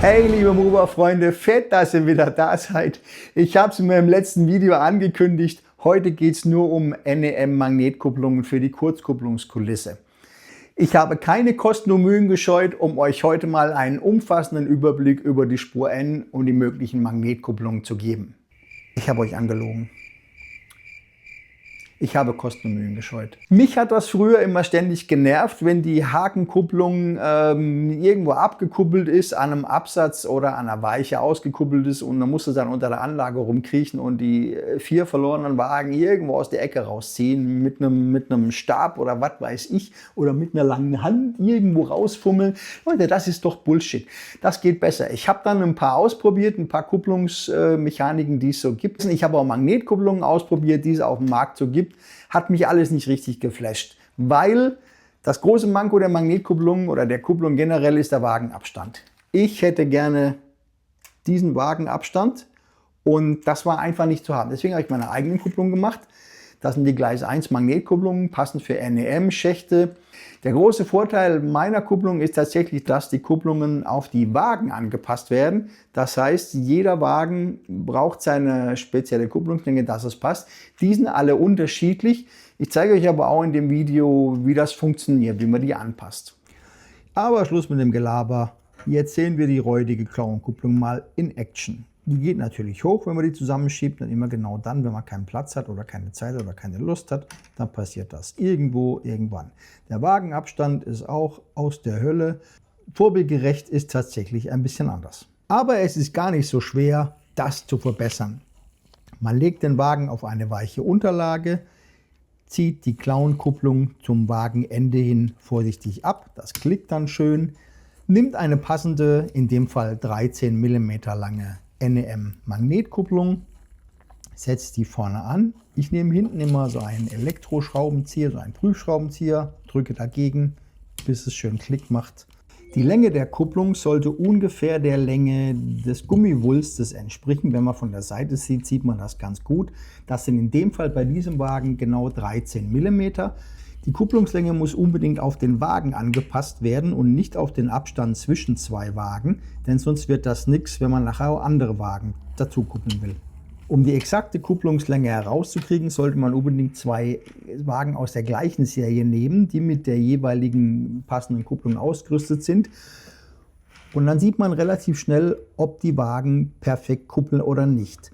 Hey liebe Mover-Freunde, fett, dass ihr wieder da seid. Ich habe es in meinem letzten Video angekündigt. Heute geht es nur um NEM-Magnetkupplungen für die Kurzkupplungskulisse. Ich habe keine Kosten und Mühen gescheut, um euch heute mal einen umfassenden Überblick über die Spur N und die möglichen Magnetkupplungen zu geben. Ich habe euch angelogen. Ich habe Kosten und Mühen gescheut. Mich hat das früher immer ständig genervt, wenn die Hakenkupplung irgendwo abgekuppelt ist, an einem Absatz oder an einer Weiche ausgekuppelt ist und man musste dann unter der Anlage rumkriechen und die 4 verlorenen Wagen irgendwo aus der Ecke rausziehen mit einem Stab oder was weiß ich oder mit einer langen Hand irgendwo rausfummeln. Leute, das ist doch Bullshit. Das geht besser. Ich habe dann ein paar ausprobiert, ein paar Kupplungsmechaniken, die es so gibt. Ich habe auch Magnetkupplungen ausprobiert, die es auf dem Markt so gibt. Hat mich alles nicht richtig geflasht, weil das große Manko der Magnetkupplung oder der Kupplung generell ist der Wagenabstand. Ich hätte gerne diesen Wagenabstand und das war einfach nicht zu haben. Deswegen habe ich meine eigenen Kupplungen gemacht. Das sind die Gleis 1 Magnetkupplungen, passend für NEM-Schächte. Der große Vorteil meiner Kupplung ist tatsächlich, dass die Kupplungen auf die Wagen angepasst werden. Das heißt, jeder Wagen braucht seine spezielle Kupplungslänge, dass es passt. Die sind alle unterschiedlich. Ich zeige euch aber auch in dem Video, wie das funktioniert, wie man die anpasst. Aber Schluss mit dem Gelaber. Jetzt sehen wir die räudige Klauenkupplung mal in Action. Die geht natürlich hoch, wenn man die zusammenschiebt, und immer genau dann, wenn man keinen Platz hat oder keine Zeit oder keine Lust hat, dann passiert das irgendwo, irgendwann. Der Wagenabstand ist auch aus der Hölle. Vorbildgerecht ist tatsächlich ein bisschen anders. Aber es ist gar nicht so schwer, das zu verbessern. Man legt den Wagen auf eine weiche Unterlage, zieht die Klauenkupplung zum Wagenende hin vorsichtig ab, das klickt dann schön, nimmt eine passende, in dem Fall 13 mm lange NEM-Magnetkupplung, setzt die vorne an. Ich nehme hinten immer so einen Elektroschraubenzieher, so einen Prüfschraubenzieher, drücke dagegen, bis es schön Klick macht. Die Länge der Kupplung sollte ungefähr der Länge des Gummiwulstes entsprechen. Wenn man von der Seite sieht, sieht man das ganz gut. Das sind in dem Fall bei diesem Wagen genau 13 mm. Die Kupplungslänge muss unbedingt auf den Wagen angepasst werden und nicht auf den Abstand zwischen zwei Wagen, denn sonst wird das nichts, wenn man nachher auch andere Wagen dazu kuppeln will. Um die exakte Kupplungslänge herauszukriegen, sollte man unbedingt zwei Wagen aus der gleichen Serie nehmen, die mit der jeweiligen passenden Kupplung ausgerüstet sind. Und dann sieht man relativ schnell, ob die Wagen perfekt kuppeln oder nicht.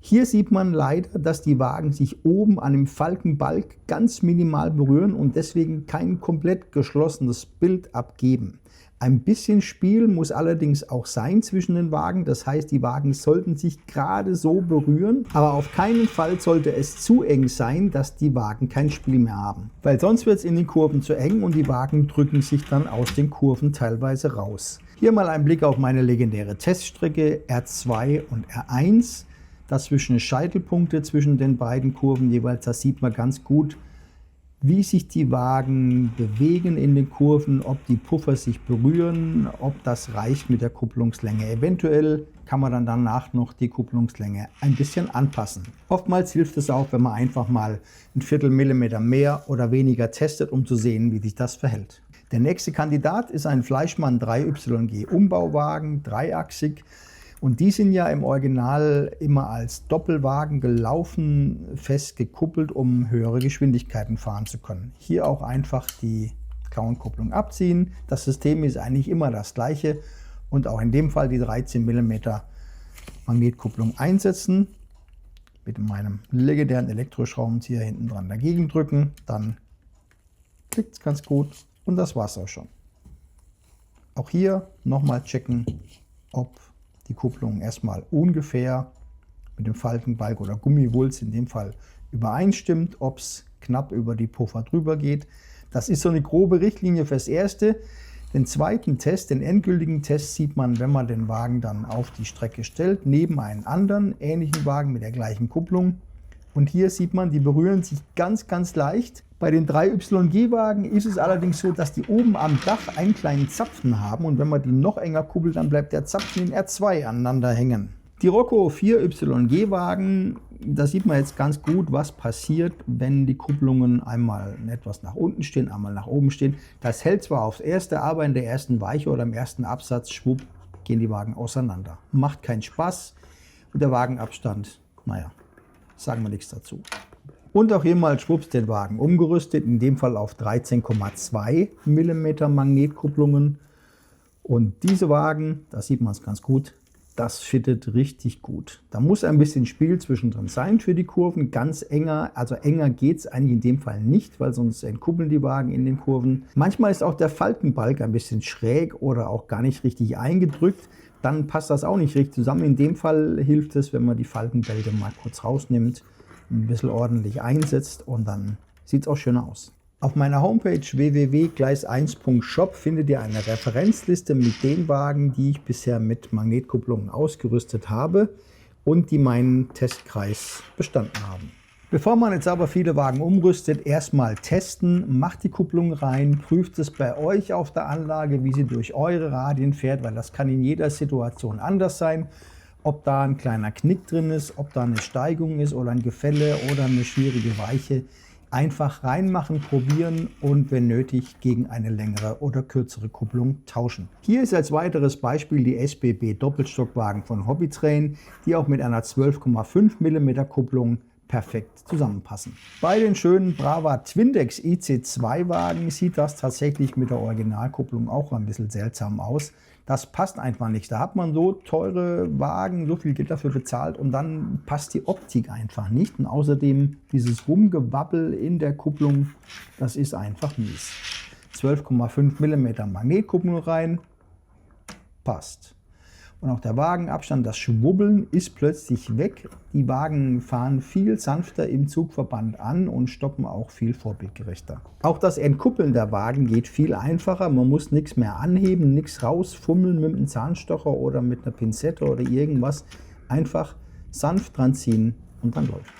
Hier sieht man leider, dass die Wagen sich oben an dem Falkenbalg ganz minimal berühren und deswegen kein komplett geschlossenes Bild abgeben. Ein bisschen Spiel muss allerdings auch sein zwischen den Wagen, das heißt, die Wagen sollten sich gerade so berühren, aber auf keinen Fall sollte es zu eng sein, dass die Wagen kein Spiel mehr haben. Weil sonst wird es in den Kurven zu eng und die Wagen drücken sich dann aus den Kurven teilweise raus. Hier mal ein Blick auf meine legendäre Teststrecke R2 und R1. Dazwischen Scheitelpunkte zwischen den beiden Kurven jeweils, das sieht man ganz gut, wie sich die Wagen bewegen in den Kurven, ob die Puffer sich berühren, ob das reicht mit der Kupplungslänge. Eventuell kann man dann danach noch die Kupplungslänge ein bisschen anpassen. Oftmals hilft es auch, wenn man einfach mal ein Viertel Millimeter mehr oder weniger testet, um zu sehen, wie sich das verhält. Der nächste Kandidat ist ein Fleischmann 3YG Umbauwagen, dreiachsig. Und die sind ja im Original immer als Doppelwagen gelaufen, fest gekuppelt, um höhere Geschwindigkeiten fahren zu können. Hier auch einfach die Klauenkupplung abziehen. Das System ist eigentlich immer das gleiche und auch in dem Fall die 13 mm Magnetkupplung einsetzen. Mit meinem legendären Elektroschraubenzieher hinten dran dagegen drücken, dann klickt es ganz gut und das war's auch schon. Auch hier nochmal checken, ob die Kupplung erstmal ungefähr mit dem Falkenbalg oder Gummiwulst in dem Fall übereinstimmt, ob es knapp über die Puffer drüber geht. Das ist so eine grobe Richtlinie fürs Erste. Den zweiten Test, den endgültigen Test, sieht man, wenn man den Wagen dann auf die Strecke stellt, neben einen anderen ähnlichen Wagen mit der gleichen Kupplung. Und hier sieht man, die berühren sich ganz, ganz leicht. Bei den 3YG-Wagen ist es allerdings so, dass die oben am Dach einen kleinen Zapfen haben und wenn man die noch enger kuppelt, dann bleibt der Zapfen in R2 aneinander hängen. Die Rocco 4YG-Wagen, da sieht man jetzt ganz gut, was passiert, wenn die Kupplungen einmal etwas nach unten stehen, einmal nach oben stehen. Das hält zwar aufs Erste, aber in der ersten Weiche oder im ersten Absatz, schwupp, gehen die Wagen auseinander. Macht keinen Spaß und der Wagenabstand, naja, sagen wir nichts dazu. Und auch hier mal schwupps den Wagen umgerüstet, in dem Fall auf 13,2 mm Magnetkupplungen. Und diese Wagen, da sieht man es ganz gut, das fittet richtig gut. Da muss ein bisschen Spiel zwischendrin sein für die Kurven. Ganz enger, also enger geht es eigentlich in dem Fall nicht, weil sonst entkuppeln die Wagen in den Kurven. Manchmal ist auch der Faltenbalg ein bisschen schräg oder auch gar nicht richtig eingedrückt. Dann passt das auch nicht richtig zusammen. In dem Fall hilft es, wenn man die Faltenbälte mal kurz rausnimmt, ein bisschen ordentlich einsetzt und dann sieht es auch schöner aus. Auf meiner Homepage www.gleis1.shop findet ihr eine Referenzliste mit den Wagen, die ich bisher mit Magnetkupplungen ausgerüstet habe und die meinen Testkreis bestanden haben. Bevor man jetzt aber viele Wagen umrüstet, erstmal testen, macht die Kupplung rein, prüft es bei euch auf der Anlage, wie sie durch eure Radien fährt, weil das kann in jeder Situation anders sein. Ob da ein kleiner Knick drin ist, ob da eine Steigung ist oder ein Gefälle oder eine schwierige Weiche. Einfach reinmachen, probieren und wenn nötig gegen eine längere oder kürzere Kupplung tauschen. Hier ist als weiteres Beispiel die SBB Doppelstockwagen von Hobbytrain, die auch mit einer 12,5 mm Kupplung perfekt zusammenpassen. Bei den schönen Brava Twindex IC2 Wagen sieht das tatsächlich mit der Originalkupplung auch ein bisschen seltsam aus. Das passt einfach nicht. Da hat man so teure Wagen, so viel Geld dafür bezahlt und dann passt die Optik einfach nicht. Und außerdem dieses Rumgewabbel in der Kupplung, das ist einfach mies. 12,5 mm Magnetkupplung rein, passt. Und auch der Wagenabstand, das Schwubbeln ist plötzlich weg. Die Wagen fahren viel sanfter im Zugverband an und stoppen auch viel vorbildgerechter. Auch das Entkuppeln der Wagen geht viel einfacher. Man muss nichts mehr anheben, nichts rausfummeln mit einem Zahnstocher oder mit einer Pinzette oder irgendwas. Einfach sanft dran ziehen und dann läuft's.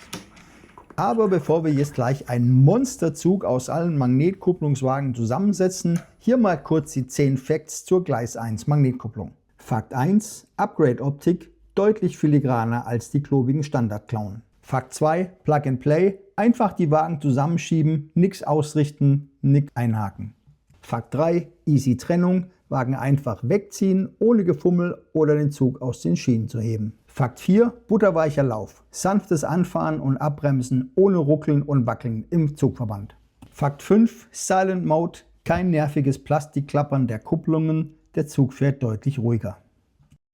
Aber bevor wir jetzt gleich einen Monsterzug aus allen Magnetkupplungswagen zusammensetzen, hier mal kurz die 10 Facts zur Gleis 1 Magnetkupplung. Fakt 1, Upgrade-Optik, deutlich filigraner als die klobigen Standardklauen. Fakt 2, Plug and Play, einfach die Wagen zusammenschieben, nichts ausrichten, nichts einhaken. Fakt 3, easy Trennung, Wagen einfach wegziehen, ohne Gefummel oder den Zug aus den Schienen zu heben. Fakt 4, butterweicher Lauf, sanftes Anfahren und Abbremsen ohne Ruckeln und Wackeln im Zugverband. Fakt 5, Silent Mode, kein nerviges Plastikklappern der Kupplungen, der Zug fährt deutlich ruhiger.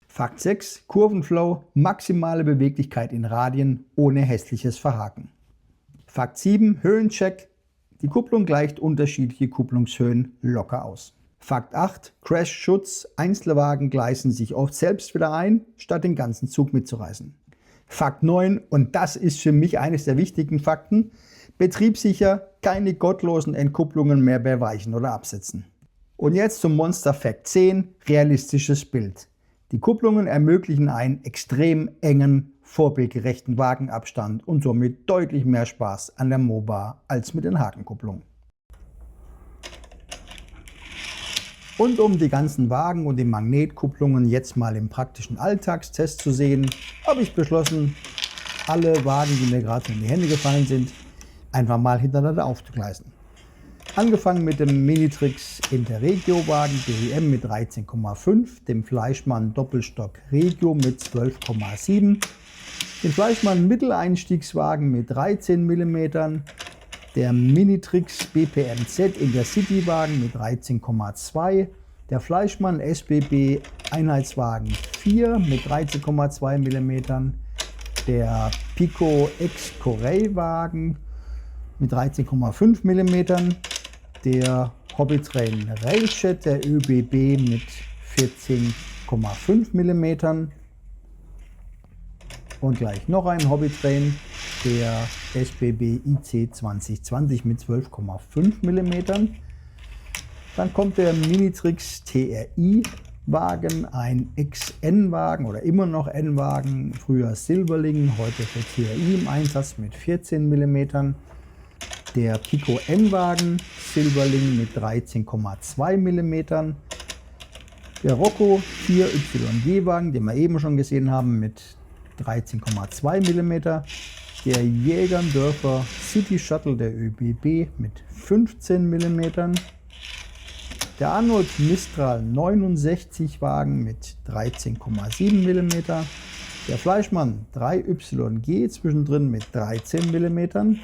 Fakt 6, Kurvenflow, maximale Beweglichkeit in Radien ohne hässliches Verhaken. Fakt 7, Höhencheck, die Kupplung gleicht unterschiedliche Kupplungshöhen locker aus. Fakt 8, Crashschutz, Einzelwagen gleisen sich oft selbst wieder ein, statt den ganzen Zug mitzureißen. Fakt 9, und das ist für mich eines der wichtigen Fakten, betriebssicher, keine gottlosen Entkupplungen mehr bei Weichen oder Absätzen. Und jetzt zum Monster Fact 10, realistisches Bild. Die Kupplungen ermöglichen einen extrem engen, vorbildgerechten Wagenabstand und somit deutlich mehr Spaß an der Moba als mit den Hakenkupplungen. Und um die ganzen Wagen und die Magnetkupplungen jetzt mal im praktischen Alltagstest zu sehen, habe ich beschlossen, alle Wagen, die mir gerade in die Hände gefallen sind, einfach mal hintereinander aufzugleisen. Angefangen mit dem Minitrix Interregio-Wagen DEM mit 13,5, dem Fleischmann Doppelstock Regio mit 12,7, den Fleischmann Mitteleinstiegswagen mit 13 mm, der Minitrix BPMZ Intercity-Wagen mit 13,2, der Fleischmann SBB Einheitswagen 4 mit 13,2 mm, der Pico X Corey-Wagen mit 13,5 mm, der Hobbytrain Railjet der ÖBB mit 14,5 mm und gleich noch ein Hobbytrain, der SBB IC 2020 mit 12,5 mm. Dann kommt der Minitrix TRI Wagen, ein XN-Wagen oder immer noch N-Wagen, früher Silberling, heute für TRI im Einsatz mit 14 mm. Der Pico N-Wagen, Silberling mit 13,2 mm. Der Rocco 4YG-Wagen, den wir eben schon gesehen haben, mit 13,2 mm. Der Jägerndörfer City Shuttle der ÖBB mit 15 mm. Der Arnold Mistral 69 Wagen mit 13,7 mm. Der Fleischmann 3YG zwischendrin mit 13 mm.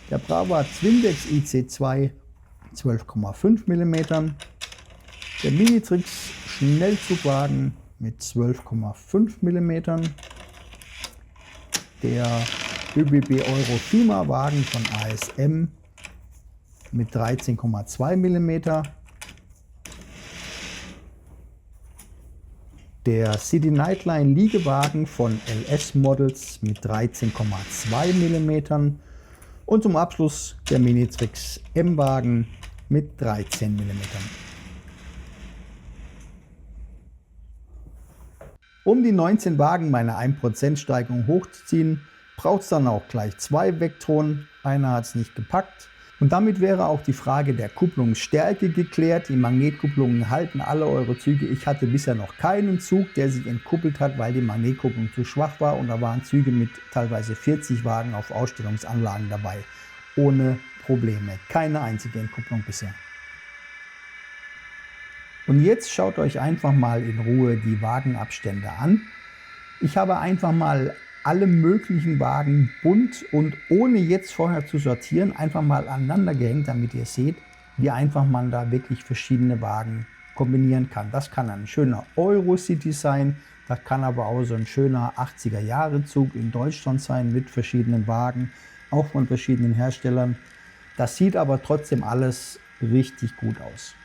Der Brava Twindex IC2 12,5 mm. Der Minitrix Schnellzugwagen mit 12,5 mm. Der ÖBB Eurofima Wagen von ASM mit 13,2 mm. Der City Nightline Liegewagen von LS Models mit 13,2 mm. Und zum Abschluss der Minitrix M-Wagen mit 13 mm. Um die 19 Wagen meiner 1% Steigerung hochzuziehen, braucht es dann auch gleich 2 Vectronen. Einer hat es nicht gepackt. Und damit wäre auch die Frage der Kupplungsstärke geklärt. Die Magnetkupplungen halten alle eure Züge. Ich hatte bisher noch keinen Zug, der sich entkuppelt hat, weil die Magnetkupplung zu schwach war. Und da waren Züge mit teilweise 40 Wagen auf Ausstellungsanlagen dabei. Ohne Probleme. Keine einzige Entkupplung bisher. Und jetzt schaut euch einfach mal in Ruhe die Wagenabstände an. Ich habe einfach mal alle möglichen Wagen bunt und ohne jetzt vorher zu sortieren, einfach mal aneinander gehängt, damit ihr seht, wie einfach man da wirklich verschiedene Wagen kombinieren kann. Das kann ein schöner Eurocity sein, das kann aber auch so ein schöner 80er-Jahre-Zug in Deutschland sein mit verschiedenen Wagen, auch von verschiedenen Herstellern. Das sieht aber trotzdem alles richtig gut aus.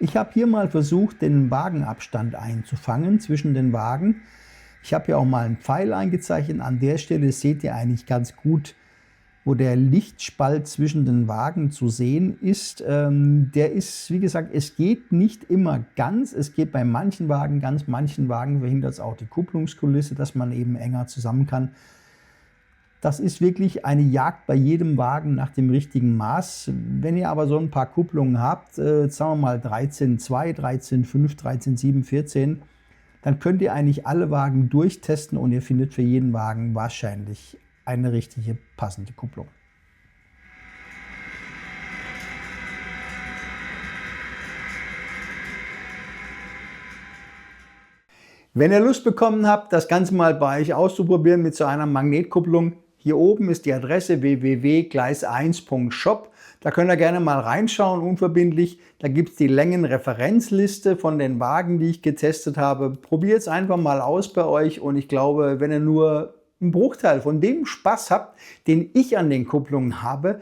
Ich habe hier mal versucht, den Wagenabstand einzufangen zwischen den Wagen. Ich habe hier auch mal einen Pfeil eingezeichnet. An der Stelle seht ihr eigentlich ganz gut, wo der Lichtspalt zwischen den Wagen zu sehen ist. Der ist, wie gesagt, es geht nicht immer ganz. Es geht bei manchen Wagen ganz, manchen Wagen verhindert es auch die Kupplungskulisse, dass man eben enger zusammen kann. Das ist wirklich eine Jagd bei jedem Wagen nach dem richtigen Maß. Wenn ihr aber so ein paar Kupplungen habt, sagen wir mal 13,2, 13,5, 13,7, 14, dann könnt ihr eigentlich alle Wagen durchtesten und ihr findet für jeden Wagen wahrscheinlich eine richtige passende Kupplung. Wenn ihr Lust bekommen habt, das Ganze mal bei euch auszuprobieren mit so einer Magnetkupplung, hier oben ist die Adresse www.gleis1.shop. Da könnt ihr gerne mal reinschauen, unverbindlich. Da gibt es die Längenreferenzliste von den Wagen, die ich getestet habe. Probiert es einfach mal aus bei euch und ich glaube, wenn ihr nur einen Bruchteil von dem Spaß habt, den ich an den Kupplungen habe,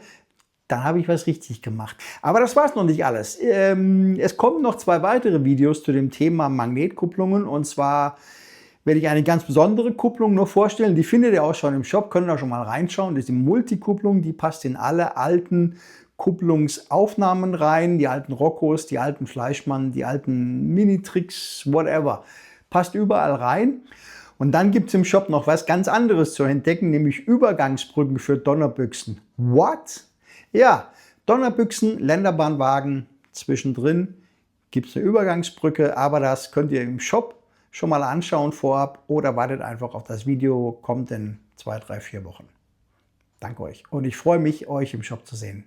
dann habe ich was richtig gemacht. Aber das war es noch nicht alles. Es kommen noch 2 weitere Videos zu dem Thema Magnetkupplungen und zwar werde ich eine ganz besondere Kupplung noch vorstellen. Die findet ihr auch schon im Shop, könnt ihr schon mal reinschauen. Das ist die Multikupplung, die passt in alle alten Kupplungsaufnahmen rein, die alten Roccos, die alten Fleischmann, die alten Minitrix, whatever. Passt überall rein. Und dann gibt es im Shop noch was ganz anderes zu entdecken, nämlich Übergangsbrücken für Donnerbüchsen. What? Ja, Donnerbüchsen, Länderbahnwagen, zwischendrin gibt es eine Übergangsbrücke, aber das könnt ihr im Shop schon mal anschauen vorab oder wartet einfach auf das Video, kommt in 2, 3, 4 Wochen. Danke euch und ich freue mich, euch im Shop zu sehen.